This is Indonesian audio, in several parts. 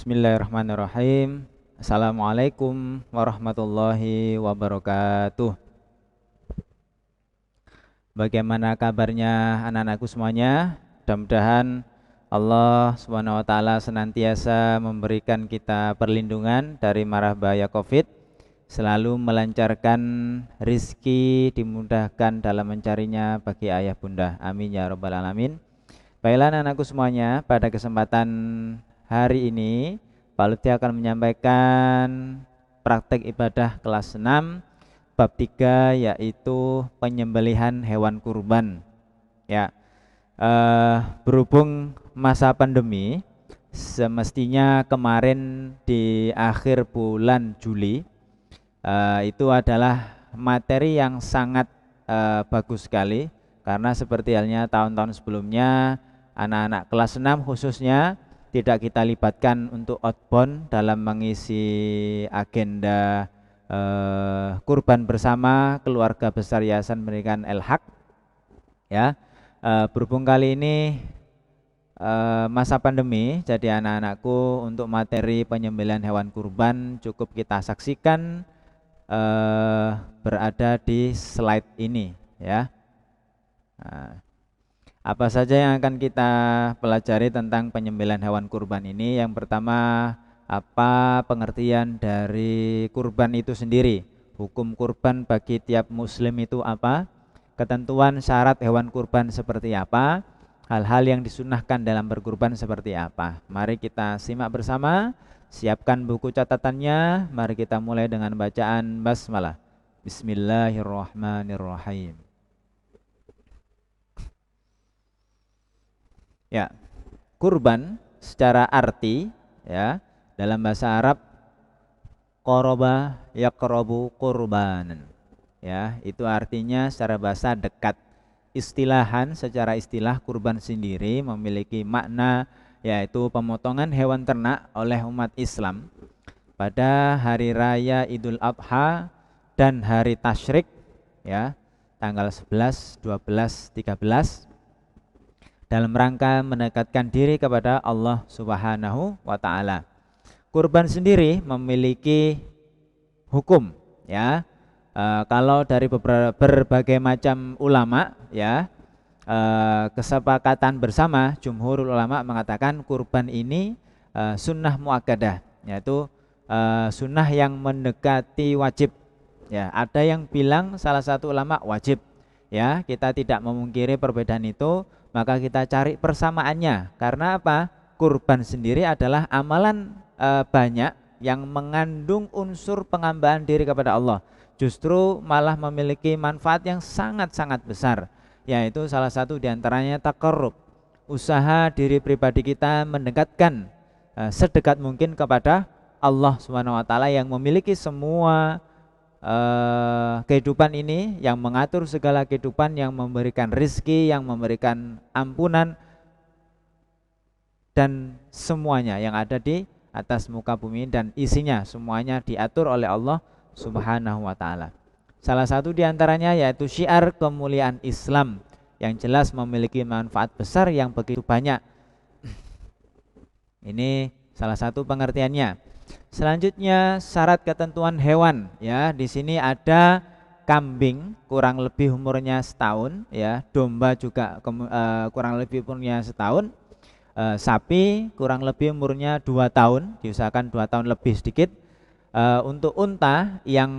Bismillahirrahmanirrahim. Assalamualaikum warahmatullahi wabarakatuh. Bagaimana kabarnya anak-anakku semuanya? Mudah-mudahan Allah Subhanahu wa taala senantiasa memberikan kita perlindungan dari mara bahaya Covid, selalu melancarkan rizki, dimudahkan dalam mencarinya bagi ayah bunda. Amin ya rabbal alamin. Baiklah anak-anakku semuanya, pada kesempatan hari ini Pak Lutfi akan menyampaikan praktek ibadah kelas 6 bab 3, yaitu penyembelihan hewan kurban. Ya, berhubung masa pandemi, semestinya kemarin di akhir bulan Juli itu adalah materi yang sangat bagus sekali, karena seperti halnya tahun-tahun sebelumnya, anak-anak kelas 6 khususnya tidak kita libatkan untuk outbound dalam mengisi agenda kurban bersama keluarga besar Yayasan Pendidikan El-Haq. Ya, berhubung kali ini masa pandemi, jadi anak-anakku untuk materi penyembelihan hewan kurban cukup kita saksikan berada di slide ini, ya. Apa saja yang akan kita pelajari tentang penyembelihan hewan kurban ini? Yang pertama, apa pengertian dari kurban itu sendiri? Hukum kurban bagi tiap muslim itu apa? Ketentuan syarat hewan kurban seperti apa? Hal-hal yang disunahkan dalam berkurban seperti apa? Mari kita simak bersama. Siapkan buku catatannya. Mari kita mulai dengan bacaan basmalah. Bismillahirrahmanirrahim. Ya, kurban secara arti, ya, dalam bahasa Arab qoroba yaqrobu qurbanan. Ya, itu artinya secara bahasa dekat. Istilahan, secara istilah kurban sendiri memiliki makna, yaitu pemotongan hewan ternak oleh umat Islam pada hari raya Idul Adha dan hari Tasyrik, ya, tanggal 11, 12, 13, dalam rangka mendekatkan diri kepada Allah Subhanahu wa taala. Kurban sendiri memiliki hukum, ya. Kalau dari berbagai macam ulama, ya, kesepakatan bersama jumhur ulama mengatakan kurban ini sunnah muakkadah, yaitu sunnah yang mendekati wajib. Ya, ada yang bilang, salah satu ulama, wajib. Ya, kita tidak memungkiri perbedaan itu, maka kita cari persamaannya. Karena apa? Kurban sendiri adalah amalan banyak yang mengandung unsur pengambahan diri kepada Allah. Justru malah memiliki manfaat yang sangat-sangat besar, yaitu salah satu diantaranya taqarrub, usaha diri pribadi kita mendekatkan sedekat mungkin kepada Allah Subhanahu wa taala yang memiliki semua kehidupan ini, yang mengatur segala kehidupan, yang memberikan rizki, yang memberikan ampunan, dan semuanya yang ada di atas muka bumi dan isinya semuanya diatur oleh Allah Subhanahu wa taala. Salah satu diantaranya yaitu syiar kemuliaan Islam, yang jelas memiliki manfaat besar yang begitu banyak. Ini salah satu pengertiannya. Selanjutnya, syarat ketentuan hewan, ya. Di sini ada kambing kurang lebih umurnya setahun, ya. Domba juga kurang lebih umurnya setahun. Sapi kurang lebih umurnya 2 tahun, diusahakan 2 tahun lebih sedikit. Untuk unta yang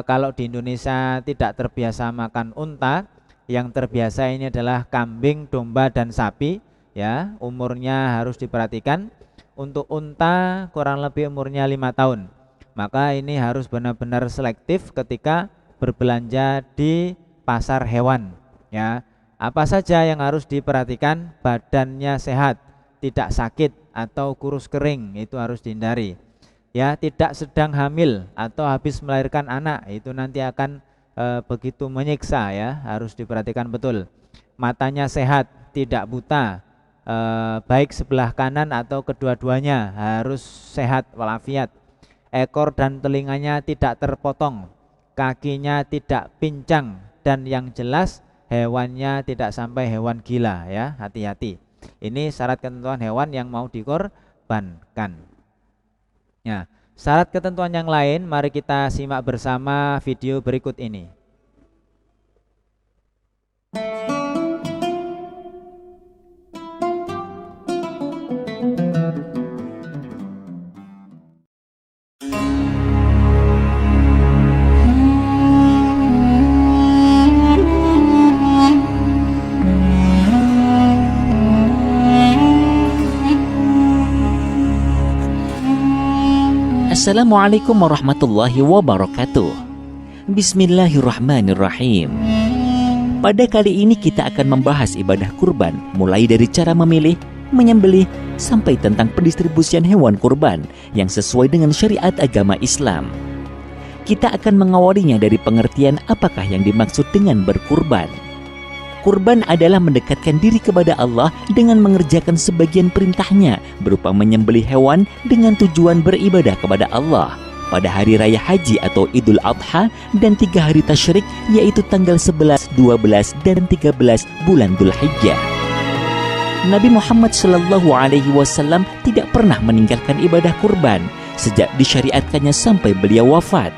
kalau di Indonesia tidak terbiasa makan unta, yang terbiasa ini adalah kambing, domba, dan sapi, ya. Umurnya harus diperhatikan. Untuk unta kurang lebih umurnya 5 tahun. Maka ini harus benar-benar selektif ketika berbelanja di pasar hewan, ya. Apa saja yang harus diperhatikan? Badannya sehat, tidak sakit atau kurus kering, itu harus dihindari. Ya, tidak sedang hamil atau habis melahirkan anak, itu nanti akan begitu menyiksa, ya, harus diperhatikan betul. Matanya sehat, tidak buta, baik sebelah kanan atau kedua-duanya harus sehat walafiat. Ekor dan telinganya tidak terpotong, kakinya tidak pincang, dan yang jelas hewannya tidak sampai hewan gila, ya, hati-hati. Ini syarat ketentuan hewan yang mau dikorbankan. dikorbankan. Ya, syarat ketentuan yang lain mari kita simak bersama video berikut ini. Assalamualaikum warahmatullahi wabarakatuh. Bismillahirrahmanirrahim. Pada kali ini kita akan membahas ibadah kurban, mulai dari cara memilih, menyembelih, sampai tentang pendistribusian hewan kurban yang sesuai dengan syariat agama Islam. Kita akan mengawalinya dari pengertian apakah yang dimaksud dengan berkurban. Kurban adalah mendekatkan diri kepada Allah dengan mengerjakan sebagian perintahnya berupa menyembelih hewan dengan tujuan beribadah kepada Allah pada hari raya haji atau Idul Adha dan 3 hari tasyrik, yaitu tanggal 11, 12, dan 13 bulan Dzulhijjah. Nabi Muhammad SAW tidak pernah meninggalkan ibadah kurban sejak disyariatkannya sampai beliau wafat.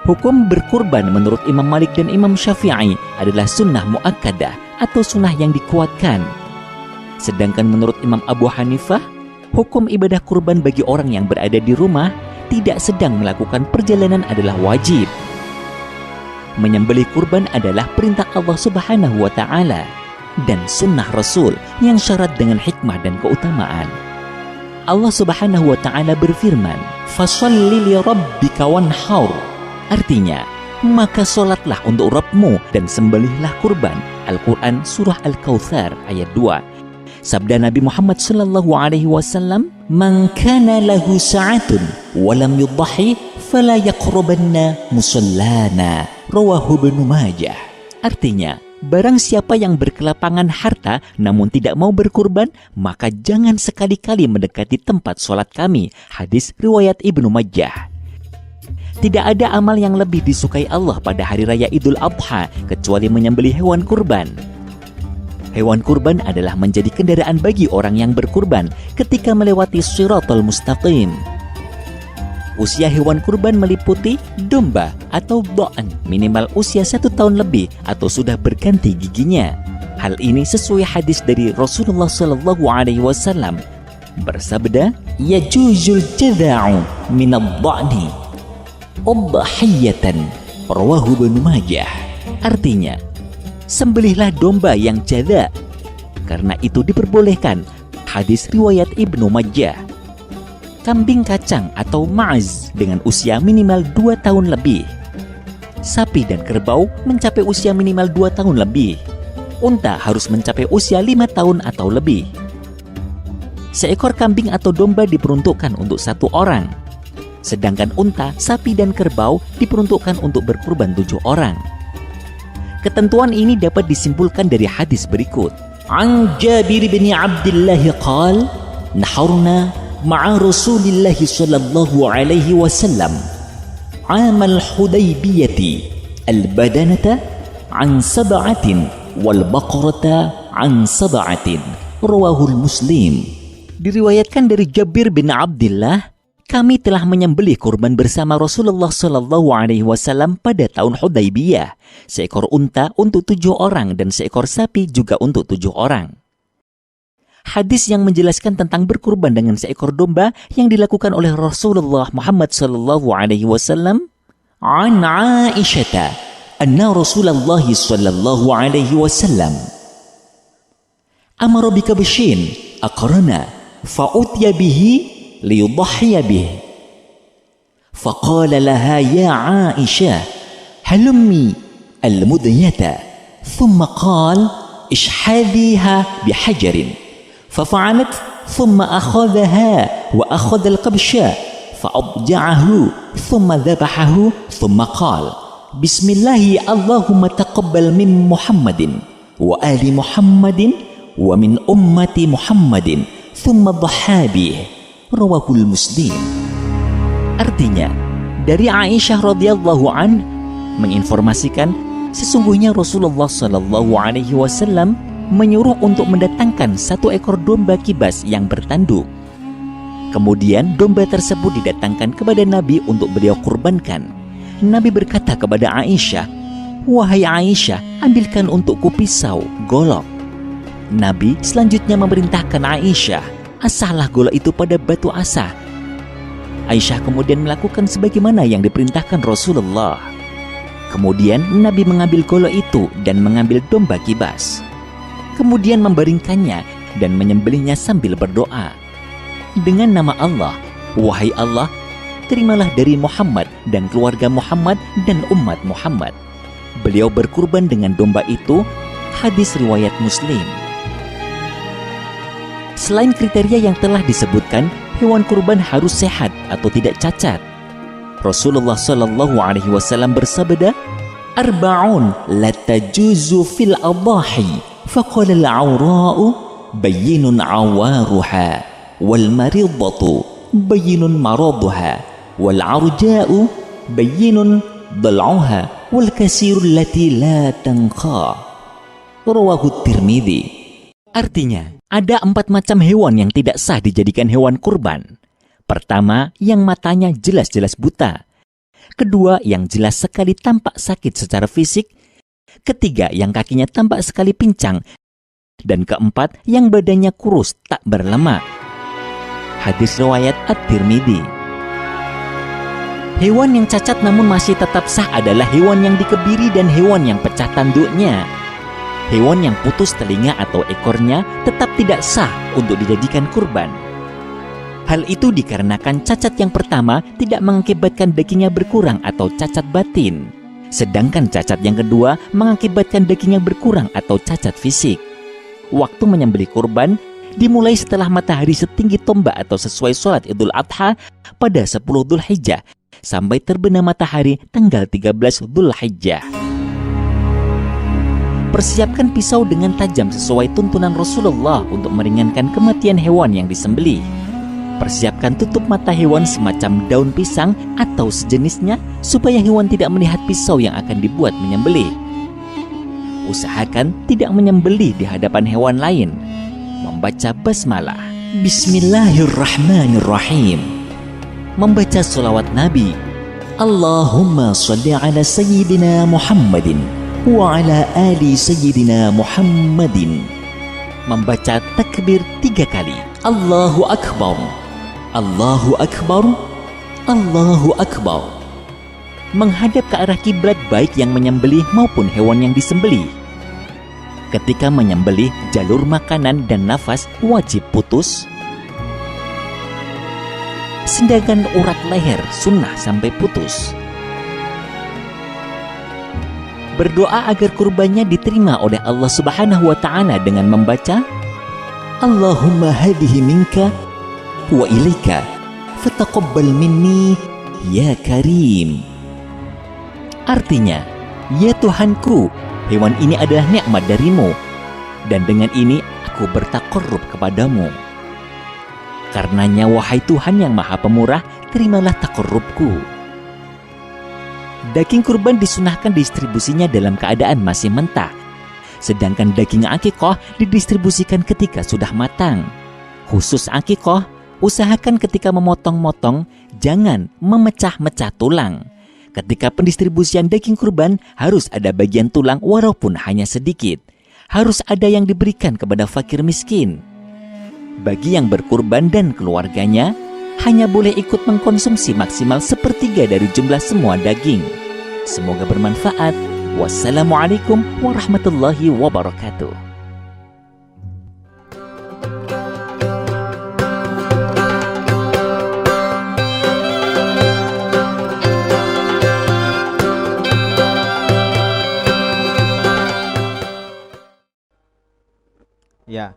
Hukum berkurban menurut Imam Malik dan Imam Syafi'i adalah sunnah muakkadah atau sunnah yang dikuatkan. Sedangkan menurut Imam Abu Hanifah, hukum ibadah kurban bagi orang yang berada di rumah tidak sedang melakukan perjalanan adalah wajib. Menyembelih kurban adalah perintah Allah Subhanahu wa Ta'ala dan sunnah Rasul yang syarat dengan hikmah dan keutamaan. Allah Subhanahu wa Ta'ala berfirman, "Fasholli li rabbika wanhar." Artinya, maka solatlah untuk Rabbmu dan sembelihlah kurban. Al-Quran Surah Al-Kautsar ayat 2. Sabda Nabi Muhammad SAW, "Man kana lahu sa'atun wa lam yudhahi fala yaqrabanna musallana." Rawahu Ibnu Majah. Artinya, barang siapa yang berkelapangan harta namun tidak mau berkurban, maka jangan sekali-kali mendekati tempat solat kami. Hadis riwayat Ibnu Majah. Tidak ada amal yang lebih disukai Allah pada hari raya Idul Adha kecuali menyembelih hewan kurban. Hewan kurban adalah menjadi kendaraan bagi orang yang berkurban ketika melewati Shiratal Mustaqim. Usia hewan kurban meliputi domba atau dha'n minimal usia 1 tahun lebih atau sudah berganti giginya. Hal ini sesuai hadis dari Rasulullah SAW bersabda, "Yajuzul jada'u minad dha'ni udhiyatan." Rawahu Ibnu Majah. Artinya, sembelihlah domba yang jadha, karena itu diperbolehkan. Hadis riwayat Ibnu Majah. Kambing kacang atau ma'az dengan usia minimal 2 tahun lebih. Sapi dan kerbau mencapai usia minimal 2 tahun lebih. Unta harus mencapai usia 5 tahun atau lebih. Seekor kambing atau domba diperuntukkan untuk 1 orang. Sedangkan unta, sapi, dan kerbau diperuntukkan untuk berkurban 7 orang. Ketentuan ini dapat disimpulkan dari hadis berikut. An Jabir bin Abdullah qala, "Naharna ma'a Rasulillah sallallahu alaihi wasallam amal Hudaybiyati al-badanata an sab'atin wal baqarata an sab'atin." Rawahul Muslim. Diriwayatkan dari Jabir bin Abdullah, kami telah menyembelih kurban bersama Rasulullah SAW pada tahun Hudaybiyah. Seekor unta untuk 7 orang dan seekor sapi juga untuk 7 orang. Hadis yang menjelaskan tentang berkurban dengan seekor domba yang dilakukan oleh Rasulullah Muhammad SAW. An Aisyah anna Rasulullah SAW amara bikabshin aqrana fa'utiya bihi liyudhhiya bih. Faqala laha ya Aisyah halummi al-mudhiyata. Thumma qala ishhadhiha bihajarin. Fafa'alat thumma akhadhaha wa akhadha al-qabsha fa'abja'ahu thumma dhabahahu thumma qala bismillahi Allahumma taqabbal min Muhammadin wa ali Muhammadin wa min ummati Muhammadin thumma dhaha bih. Rawahul Muslim. Artinya, dari Aisyah radhiyallahu an menginformasikan sesungguhnya Rasulullah SAW menyuruh untuk mendatangkan 1 ekor domba kibas yang bertanduk. Kemudian domba tersebut didatangkan kepada Nabi untuk beliau kurbankan. Nabi berkata kepada Aisyah, "Wahai Aisyah, ambilkan untukku pisau, golok." Nabi selanjutnya memerintahkan Aisyah, "Asahlah golok itu pada batu asah." Aisyah kemudian melakukan sebagaimana yang diperintahkan Rasulullah. Kemudian Nabi mengambil golok itu dan mengambil domba kibas. Kemudian membaringkannya dan menyembelihnya sambil berdoa. Dengan nama Allah, "Wahai Allah, terimalah dari Muhammad dan keluarga Muhammad dan umat Muhammad." Beliau berkurban dengan domba itu. Hadis riwayat Muslim. Selain kriteria yang telah disebutkan, hewan kurban harus sehat atau tidak cacat. Rasulullah Shallallahu Alaihi Wasallam bersabda, "Arba'un la tajuzu fil adahi, faqala al-awra'u bayyinun awaruha, wal maridatu bayyinun maraduha, wal arja'u bayyinun dal'uha, wal kasirul lati la tanqa." Rawahu Tirmidzi. Artinya, ada 4 macam hewan yang tidak sah dijadikan hewan kurban. Pertama, yang matanya jelas-jelas buta. Kedua, yang jelas sekali tampak sakit secara fisik. Ketiga, yang kakinya tampak sekali pincang. Dan keempat, yang badannya kurus tak berlemak. Hadis riwayat At-Tirmidzi. Hewan yang cacat namun masih tetap sah adalah hewan yang dikebiri dan hewan yang pecah tanduknya. Hewan yang putus telinga atau ekornya tetap tidak sah untuk dijadikan kurban. Hal itu dikarenakan cacat yang pertama tidak mengakibatkan dagingnya berkurang atau cacat batin. Sedangkan cacat yang kedua mengakibatkan dagingnya berkurang atau cacat fisik. Waktu menyembelih kurban dimulai setelah matahari setinggi tombak atau sesuai sholat Idul Adha pada 10 Dzulhijjah sampai terbenam matahari tanggal 13 Dzulhijjah. Persiapkan pisau dengan tajam sesuai tuntunan Rasulullah untuk meringankan kematian hewan yang disembelih. Persiapkan tutup mata hewan semacam daun pisang atau sejenisnya supaya hewan tidak melihat pisau yang akan dibuat menyembelih. Usahakan tidak menyembelih di hadapan hewan lain. Membaca basmalah, Bismillahirrahmanirrahim. Membaca salawat Nabi, Allahumma shalli ala Sayyidina Muhammadin wa ala ali Sayyidina Muhammadin. Membaca takbir 3 kali, Allahu Akbar, Allahu Akbar, Allahu Akbar. Menghadap ke arah kiblat baik yang menyembelih maupun hewan yang disembelih. Ketika menyembelih, jalur makanan dan nafas wajib putus. Sedangkan urat leher sunnah sampai putus. Berdoa agar kurbannya diterima oleh Allah Subhanahu wa Ta'ala dengan membaca, Allahumma hadihi minka wa ilaika fataqabbal minni ya karim. Artinya, ya Tuhanku, hewan ini adalah nikmat darimu, dan dengan ini aku bertakarrub kepadamu. Karenanya, wahai Tuhan yang Maha Pemurah, terimalah takarrubku. Daging kurban disunahkan distribusinya dalam keadaan masih mentah, sedangkan daging akikoh didistribusikan ketika sudah matang. Khusus akikoh, usahakan ketika memotong-motong, jangan memecah-mecah tulang. Ketika pendistribusian daging kurban harus ada bagian tulang walaupun hanya sedikit. Harus ada yang diberikan kepada fakir miskin. Bagi yang berkurban dan keluarganya, hanya boleh ikut mengkonsumsi maksimal 1/3 dari jumlah semua daging. Semoga bermanfaat. Wassalamualaikum warahmatullahi wabarakatuh. Ya,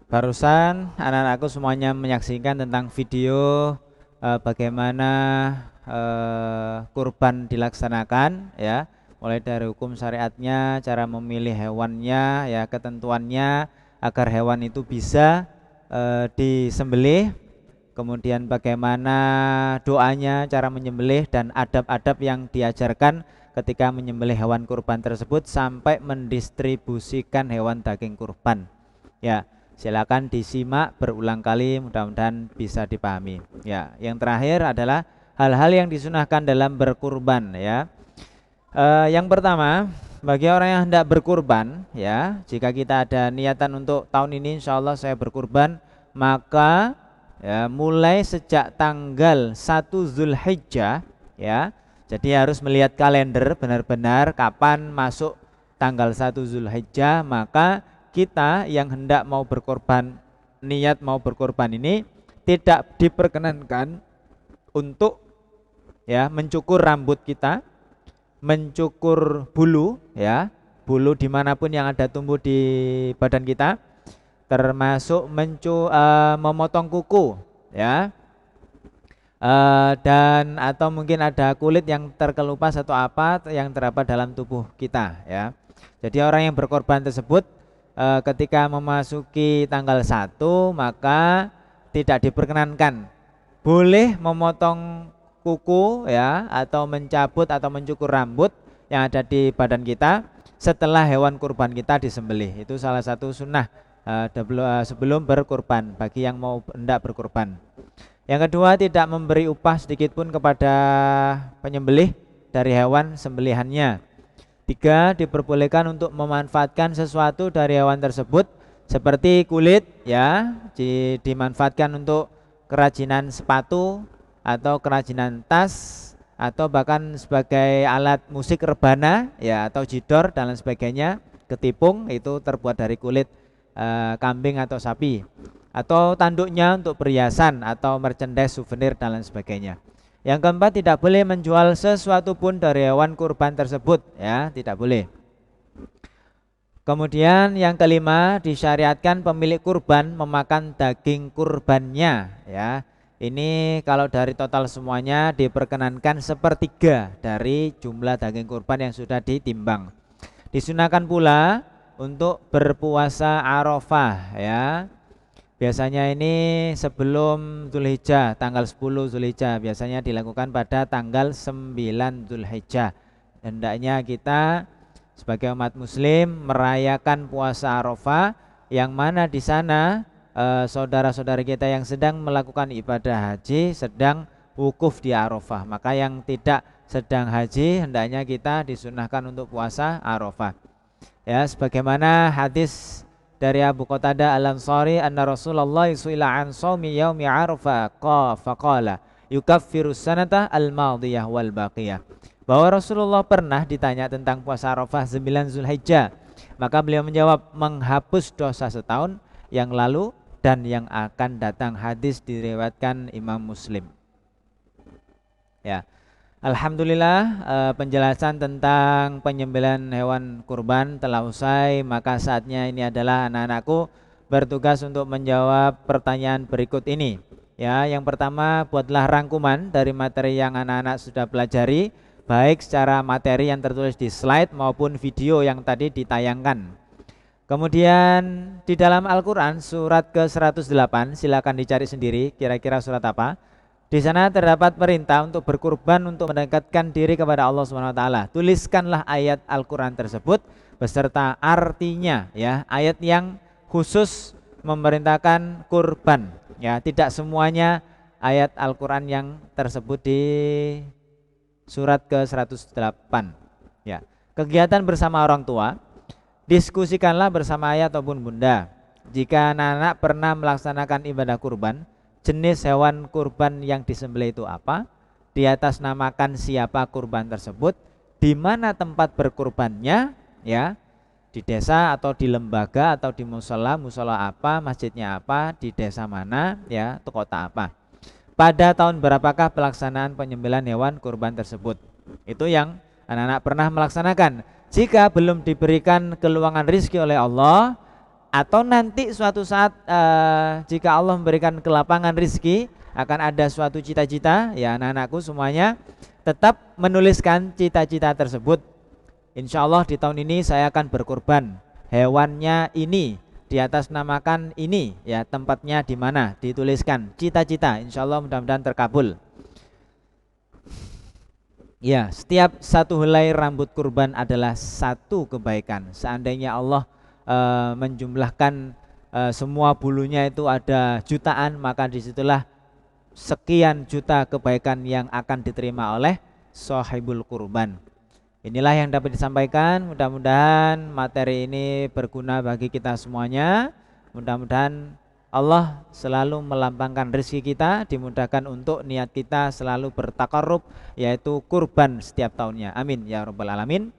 barusan anak-anakku semuanya menyaksikan tentang video bagaimana kurban dilaksanakan, ya, mulai dari hukum syariatnya, cara memilih hewannya, ya, ketentuannya agar hewan itu bisa disembelih, kemudian bagaimana doanya, cara menyembelih, dan adab-adab yang diajarkan ketika menyembelih hewan kurban tersebut sampai mendistribusikan hewan daging kurban. Ya, Silakan disimak berulang kali, mudah-mudahan bisa dipahami. Ya, yang terakhir adalah hal-hal yang disunahkan dalam berkurban ya. Yang pertama, bagi orang yang hendak berkurban ya, jika kita ada niatan untuk tahun ini insya Allah saya berkurban, maka ya, mulai sejak tanggal 1 Zulhijjah ya. Jadi harus melihat kalender benar-benar kapan masuk tanggal 1 Zulhijjah, maka kita yang hendak mau berkorban, niat mau berkorban ini tidak diperkenankan untuk ya mencukur rambut kita, mencukur bulu ya, bulu dimanapun yang ada tumbuh di badan kita, termasuk memotong kuku ya, dan atau mungkin ada kulit yang terkelupas atau apa yang terdapat dalam tubuh kita ya. Jadi orang yang berkorban tersebut ketika memasuki tanggal 1 maka tidak diperkenankan, boleh memotong kuku ya, atau mencabut atau mencukur rambut yang ada di badan kita setelah hewan kurban kita disembelih. Itu salah satu sunnah sebelum berkurban bagi yang mau hendak berkurban. Yang kedua, tidak memberi upah sedikit pun kepada penyembelih dari hewan sembelihannya. 3, diperbolehkan untuk memanfaatkan sesuatu dari hewan tersebut seperti kulit ya, dimanfaatkan untuk kerajinan sepatu atau kerajinan tas atau bahkan sebagai alat musik rebana ya, atau jidor dan lain sebagainya. Ketipung itu terbuat dari kulit kambing atau sapi, atau tanduknya untuk perhiasan atau merchandise souvenir dan lain sebagainya. Yang keempat, tidak boleh menjual sesuatu pun dari hewan kurban tersebut ya, tidak boleh. Kemudian yang kelima, disyariatkan pemilik kurban memakan daging kurbannya ya. Ini kalau dari total semuanya diperkenankan 1/3 dari jumlah daging kurban yang sudah ditimbang. Disunahkan pula untuk berpuasa Arafah ya. Biasanya ini sebelum Zulhijjah, tanggal 10 Zulhijjah, biasanya dilakukan pada tanggal 9 Zulhijjah. Hendaknya kita sebagai umat muslim merayakan puasa Arafah, yang mana di sana saudara-saudara kita yang sedang melakukan ibadah haji sedang wukuf di Arafah. Maka yang tidak sedang haji hendaknya kita disunahkan untuk puasa Arafah. Ya, sebagaimana hadis dari Abu Qatadah Al-Ansari anna Rasulullah su'ila an shaumi yaumi Arafah faqala yukaffirus sanata al-madiyah wal baqiyah. Bahwa Rasulullah pernah ditanya tentang puasa Arafah 9 Zulhijjah, maka beliau menjawab menghapus dosa setahun yang lalu dan yang akan datang. Hadis diriwayatkan Imam Muslim. Ya. Alhamdulillah, penjelasan tentang penyembelihan hewan kurban telah usai. Maka saatnya ini adalah anak-anakku bertugas untuk menjawab pertanyaan berikut ini. Ya, yang pertama, buatlah rangkuman dari materi yang anak-anak sudah pelajari, baik secara materi yang tertulis di slide maupun video yang tadi ditayangkan. Kemudian di dalam Al-Quran surat ke-108, silakan dicari sendiri kira-kira surat apa. Di sana terdapat perintah untuk berkurban untuk mendekatkan diri kepada Allah SWT. Tuliskanlah ayat Al-Quran tersebut beserta artinya ya, ayat yang khusus memerintahkan kurban ya, tidak semuanya ayat Al-Quran yang tersebut di surat ke-108 ya. Kegiatan bersama orang tua, diskusikanlah bersama ayah ataupun bunda. Jika anak-anak pernah melaksanakan ibadah kurban, jenis hewan kurban yang disembelih itu apa, diatasnamakan siapa kurban tersebut, di mana tempat berkurbannya ya, di desa atau di lembaga atau di musola apa, masjidnya apa, di desa mana ya, atau kota apa. Pada tahun berapakah pelaksanaan penyembelihan hewan kurban tersebut. Itu yang anak-anak pernah melaksanakan. Jika belum diberikan keluangan rizki oleh Allah, atau nanti suatu saat jika Allah memberikan kelapangan rizki, akan ada suatu cita-cita ya, anak-anakku semuanya tetap menuliskan cita-cita tersebut. Insya Allah di tahun ini saya akan berkurban, hewannya ini, di atas namakan ini ya, tempatnya di mana, dituliskan cita-cita. Insya Allah mudah-mudahan terkabul. Ya, setiap satu helai rambut kurban adalah satu kebaikan. Seandainya Allah menjumlahkan semua bulunya itu ada jutaan, maka disitulah sekian juta kebaikan yang akan diterima oleh sahibul kurban. Inilah yang dapat disampaikan, mudah-mudahan materi ini berguna bagi kita semuanya. Mudah-mudahan Allah selalu melambangkan rezeki kita, dimudahkan untuk niat kita selalu bertakarrub, yaitu kurban setiap tahunnya. Amin ya rabbal alamin.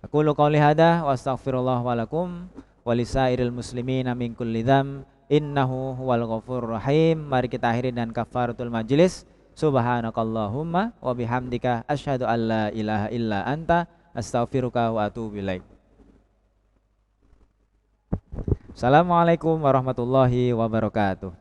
Aku qouli hadza wa astaghfirullah wa lakum wa lisairil muslimin min kulli dzam innahu huwal ghafurur rahim. Mari kita akhiri dengan kafaratul majlis. Subhanakallahumma wa bihamdika asyhadu an la ilaha illa anta astaghfiruka wa atubu ilaik. Assalamualaikum warahmatullahi wabarakatuh.